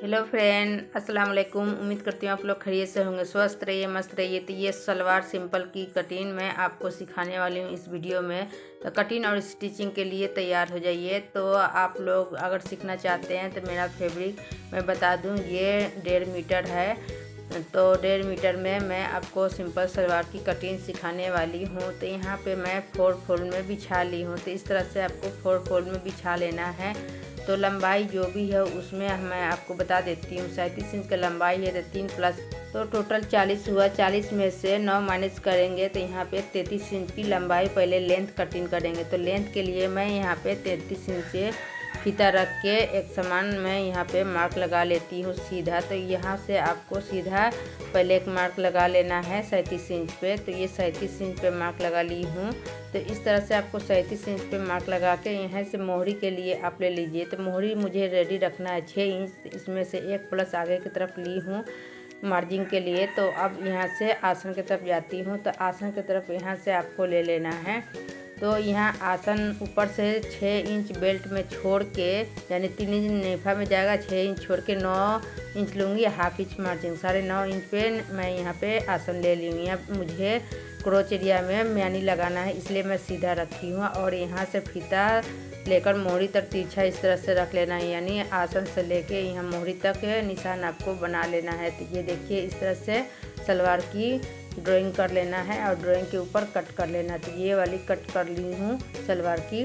Hello friend, अस्सलाम वालेकुम। उम्मीद करती हूँ आप लोग खैरियत से होंगे, स्वस्थ रहिए, मस्त रहिए। तो ये सलवार सिंपल की कटिंग मैं आपको सिखाने वाली हूँ इस वीडियो में। तो कटिंग और स्टिचिंग के लिए तैयार हो जाइए। तो आप लोग अगर सीखना चाहते हैं तो मेरा फैब्रिक मैं बता दूँ, ये 1.5 मीटर है। तो 1.5 मीटर में मैं आपको सिंपल सलवार की कटिंग सिखाने वाली हूँ। तो यहाँ पे मैं 4 फोल्ड में बिछा ली हूँ। तो इस तरह से आपको 4 फोल्ड में बिछा लेना है। तो लंबाई जो भी है उसमें मैं आपको बता देती हूँ। 37 इंच का लंबाई है तो 3 प्लस तो टोटल 40 हुआ। 40 में से 9 माइनस करेंगे तो यहाँ पे 33 इंच की लंबाई पहले लेंथ कटिंग करेंगे। तो लेंथ के लिए मैं यहाँ पे 33 इंच फीता रख के एक समान मैं यहाँ पे मार्क लगा लेती हूँ सीधा। तो यहाँ से आपको सीधा पहले एक मार्क लगा लेना है 37 इंच पे। तो ये 37 इंच पे मार्क लगा ली हूँ। तो इस तरह से आपको 37 इंच पे मार्क लगा के यहाँ से मोहरी के लिए आप ले लीजिए। तो मोहरी मुझे रेडी रखना है 6 इंच, इसमें से 1 प्लस आगे की तरफ ली हूँ मार्जिन के लिए। तो अब यहाँ से आसन की तरफ जाती हूँ। तो आसन की तरफ यहाँ से आपको ले लेना है। तो यहाँ आसन ऊपर से 6 इंच बेल्ट में छोड़ के, यानी 3 इंच नेफा में जाएगा, 6 इंच छोड़ के 9 इंच लूँगी। हाफ इंच मार्जिन 9.5 इंच पे मैं यहाँ पे आसन ले ली हूँ। यहाँ मुझे क्रोच एरिया में म्यानी लगाना है, इसलिए मैं सीधा रखी हूँ। और यहाँ से फीता लेकर मोहरी तक तिरछा इस तरह से रख लेना है, यानी आसन से लेके यहाँ मोहरी तक निशान आपको बना लेना है। तो ये देखिए इस तरह से सलवार की ड्राइंग कर लेना है और ड्राइंग के ऊपर कट कर लेना है। तो ये वाली कट कर ली हूँ सलवार की।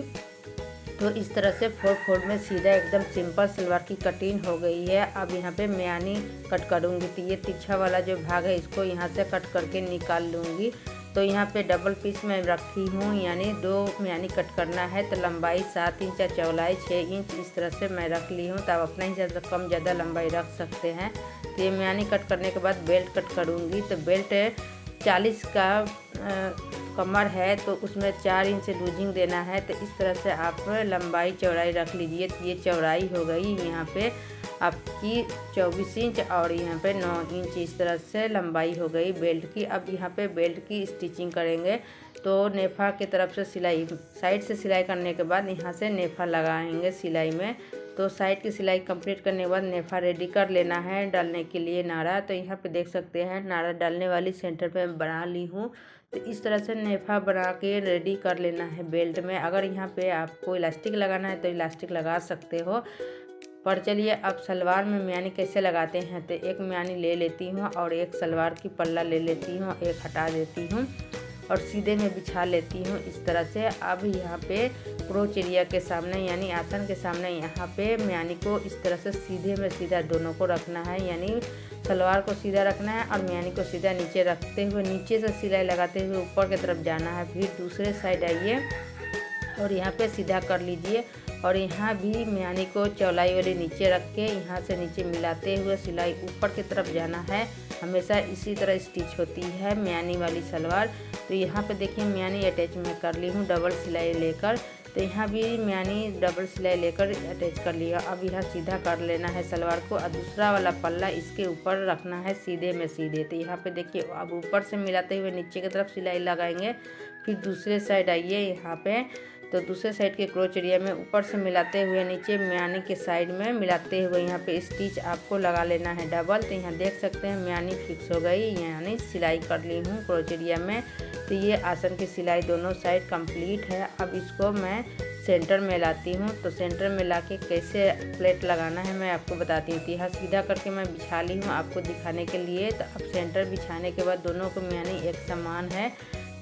तो इस तरह से 4 फोल्ड में सीधा एकदम सिंपल सलवार की कटिंग हो गई है। अब यहाँ पे म्यानी कट करूँगी। तो ये तिरछा वाला जो भाग है इसको यहाँ से कट करके निकाल लूँगी। तो यहाँ पे डबल पीस में रखी हूँ, यानी 2 म्यानी कट करना है। तो लंबाई 7 इंच या चौड़ाई 6 इंच इस तरह से मैं रख ली हूँ। तो आप अपना हिसाब से कम ज़्यादा लंबाई रख सकते हैं। तो ये म्यानी कट करने के बाद बेल्ट कट करूँगी। तो बेल्ट 40 का कमर है तो उसमें 4 इंच लूजिंग देना है। तो इस तरह से आप लंबाई चौड़ाई रख लीजिए। तो ये चौड़ाई हो गई यहाँ पे आपकी 24 इंच और यहाँ पे 9 इंच इस तरह से लंबाई हो गई बेल्ट की। अब यहाँ पे बेल्ट की स्टिचिंग करेंगे। तो नेफा की तरफ से सिलाई, साइड से सिलाई करने के बाद यहाँ से नेफा लगाएंगे सिलाई में। तो साइड की सिलाई कंप्लीट करने के बाद नेफा रेडी कर लेना है डालने के लिए नाड़ा। तो यहाँ पे देख सकते हैं नाड़ा डालने वाली सेंटर पे बना ली हूँ। तो इस तरह से नेफा बना के रेडी कर लेना है बेल्ट में। अगर यहाँ पे आपको इलास्टिक लगाना है तो इलास्टिक लगा सकते हो। पर चलिए अब सलवार में म्यानी कैसे लगाते हैं। तो एक म्यानी ले लेती हूँ और एक सलवार की पल्ला ले लेती हूँ, एक हटा देती हूँ और सीधे में बिछा लेती हूँ इस तरह से। अब यहाँ पे क्रोच एरिया के सामने, यानी आसन के सामने, यहाँ पे म्यानी को इस तरह से सीधे में सीधा दोनों को रखना है, यानी सलवार को सीधा रखना है और म्यानी को सीधा नीचे रखते हुए नीचे से सिलाई लगाते हुए ऊपर की तरफ जाना है। फिर दूसरे साइड आइए और यहाँ पे सीधा कर लीजिए। और यहाँ भी म्यानी को चौलाई वाली नीचे रख के यहाँ से नीचे मिलाते हुए सिलाई ऊपर की तरफ जाना है। हमेशा इसी तरह स्टिच होती है म्यानी वाली सलवार। तो यहाँ पे देखिए म्यानी अटैच मैं कर ली हूँ डबल सिलाई लेकर। तो यहाँ भी म्यानी डबल सिलाई लेकर अटैच कर लिया। अब यहाँ सीधा कर लेना है सलवार को और दूसरा वाला पल्ला इसके ऊपर रखना है सीधे में सीधे। तो यहाँ पे देखिए अब ऊपर से मिलाते हुए नीचे की तरफ सिलाई लगाएंगे। फिर दूसरे साइड आइए यहाँ पे। तो दूसरे साइड के क्रोच एरिया में ऊपर से मिलाते हुए नीचे म्यानी के साइड में मिलाते हुए यहाँ पे स्टिच आपको लगा लेना है डबल। तो यहाँ देख सकते हैं म्यानी फिक्स हो गई, यानी सिलाई कर ली हूँ क्रोच एरिया में। तो ये आसन की सिलाई दोनों साइड कंप्लीट है। अब इसको मैं सेंटर में लाती हूँ। तो सेंटर में लाके कैसे प्लेट लगाना है मैं आपको बताती हूँ। तो यहाँ सीधा करके मैं बिछा ली हूँ आपको दिखाने के लिए। तो अब सेंटर बिछाने के बाद दोनों को म्यानी एक समान है,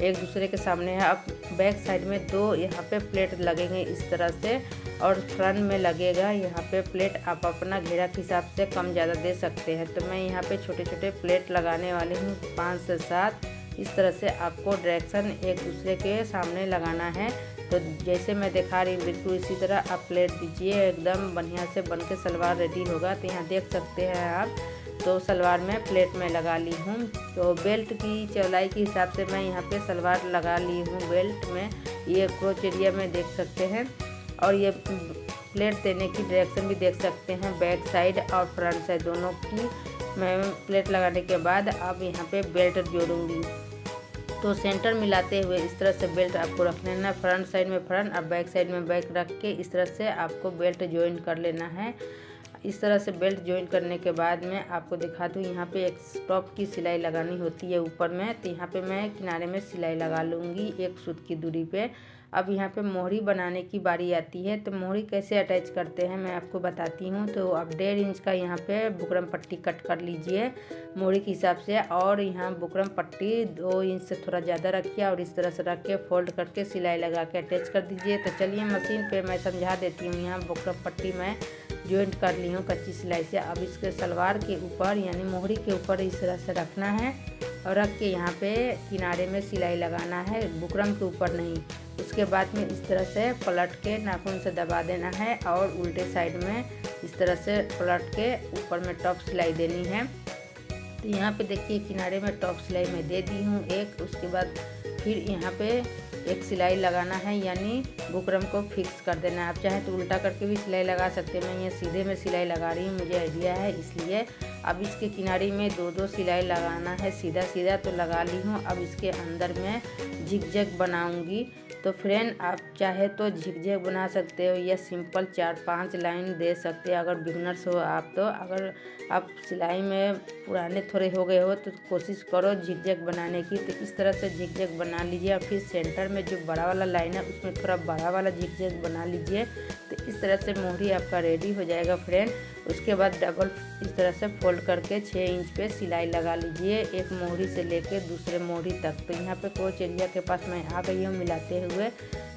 एक दूसरे के सामने है। अब बैक साइड में 2 यहाँ पे प्लेट लगेंगे इस तरह से और फ्रंट में लगेगा यहाँ पे प्लेट। आप अपना घेरा के हिसाब से कम ज़्यादा दे सकते हैं। तो मैं यहाँ पे छोटे छोटे प्लेट लगाने वाली हूँ 5 से 7। इस तरह से आपको डायरेक्शन एक दूसरे के सामने लगाना है। तो जैसे मैं दिखा रही हूँ बिल्कुल इसी तरह आप प्लेट दीजिए, एकदम बढ़िया से बन के सलवार रेडी होगा। तो यहाँ देख सकते हैं आप। तो सलवार में प्लेट में लगा ली हूँ। तो बेल्ट की चौड़ाई के हिसाब से मैं यहाँ पे सलवार लगा ली हूँ बेल्ट में। ये क्रोच एरिया में देख सकते हैं और ये प्लेट देने की डायरेक्शन भी देख सकते हैं, बैक साइड और फ्रंट साइड दोनों की मैं प्लेट लगाने के बाद अब यहाँ पे बेल्ट जोड़ूंगी। तो सेंटर मिलाते हुए इस तरह से बेल्ट आपको रख लेना है, फ्रंट साइड में फ्रंट और बैक साइड में बैक रख के इस तरह से आपको बेल्ट ज्वाइन कर लेना है। इस तरह से बेल्ट जॉइन करने के बाद में आपको दिखा दूँ, यहाँ पे एक स्टॉप की सिलाई लगानी होती है ऊपर में। तो यहाँ पे मैं किनारे में सिलाई लगा लूँगी 1 सूत की दूरी पे। अब यहाँ पे मोहरी बनाने की बारी आती है। तो मोहरी कैसे अटैच करते हैं मैं आपको बताती हूँ। तो अब 1.5 इंच का यहाँ पे बुकरम पट्टी कट कर लीजिए मोहरी के हिसाब से, और यहाँ बुकरम पट्टी 2 इंच से थोड़ा ज़्यादा रखिए और इस तरह से रख के फोल्ड करके सिलाई लगा के अटैच कर दीजिए। तो चलिए मशीन पे मैं समझा देती हूँ। यहाँ बुकरम पट्टी मैं जॉइंट कर ली हूँ कच्ची सिलाई से। अब इसके सलवार के ऊपर यानी मोहरी के ऊपर इस तरह से रखना है और रख के यहाँ पे किनारे में सिलाई लगाना है, बुकरम के ऊपर नहीं। उसके बाद में इस तरह से पलट के नाखून से दबा देना है और उल्टे साइड में इस तरह से पलट के ऊपर में टॉप सिलाई देनी है। तो यहाँ पे देखिए किनारे में टॉप सिलाई मैं दे दी हूँ एक। उसके बाद फिर यहाँ पे एक सिलाई लगाना है यानी बुकरम को फिक्स कर देना है। आप चाहे तो उल्टा करके भी सिलाई लगा सकते हैं, मैं ये सीधे में सिलाई लगा रही हूँ, मुझे आइडिया है इसलिए। अब इसके किनारे में 2-2 सिलाई लगाना है, सीधा सीधा तो लगा ली हूँ। अब इसके अंदर में झिगझैग बनाऊंगी। तो फ्रेंड आप चाहे तो झिगझैग बना सकते हो या सिंपल 4-5 लाइन दे सकते हैं अगर बिगनर्स हो आप। तो अगर आप सिलाई में पुराने थोड़े हो गए हो तो कोशिश करो झिगझैग बनाने की। तो इस तरह से झिगझैग बना लीजिए और फिर सेंटर में जो बड़ा वाला लाइन है उसमें थोड़ा बड़ा वाला झिगझैग बना लीजिए। तो इस तरह से मोहरी आपका रेडी हो जाएगा फ्रेंड। उसके बाद डबल इस तरह से फोल्ड करके 6 इंच पे सिलाई लगा लीजिए, एक मोहरी से लेके दूसरे मोहरी तक। तो यहाँ पे क्रोच एरिया के पास मैं आ गई हूँ मिलाते हुए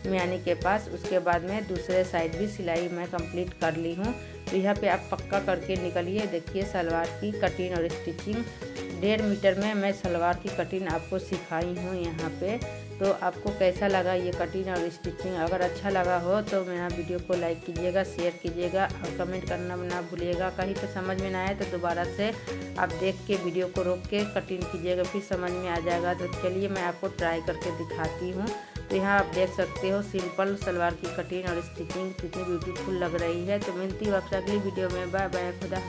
मियानी के पास। उसके बाद में दूसरे साइड भी सिलाई मैं कंप्लीट कर ली हूँ। तो यहाँ पे आप पक्का करके निकलिए। देखिए सलवार की कटिंग और स्टिचिंग 1.5 मीटर में मैं सलवार की कटिंग आपको सिखाई हूँ यहाँ पे। तो आपको कैसा लगा ये कटिंग और स्टिचिंग? अगर अच्छा लगा हो तो मेरा वीडियो को लाइक कीजिएगा, शेयर कीजिएगा और कमेंट करना ना भूलिएगा। कहीं पे समझ में ना आए तो दोबारा से आप देख के वीडियो को रोक के कटिंग कीजिएगा, फिर समझ में आ जाएगा। तो चलिए मैं आपको ट्राई करके दिखाती हूँ। तो यहाँ आप देख सकते हो सिंपल सलवार की कटिंग और स्टिचिंग कितनी ब्यूटीफुल लग रही है। तो मिलती हूँ आपसे अगली वीडियो में। बाय बाय, खुदा।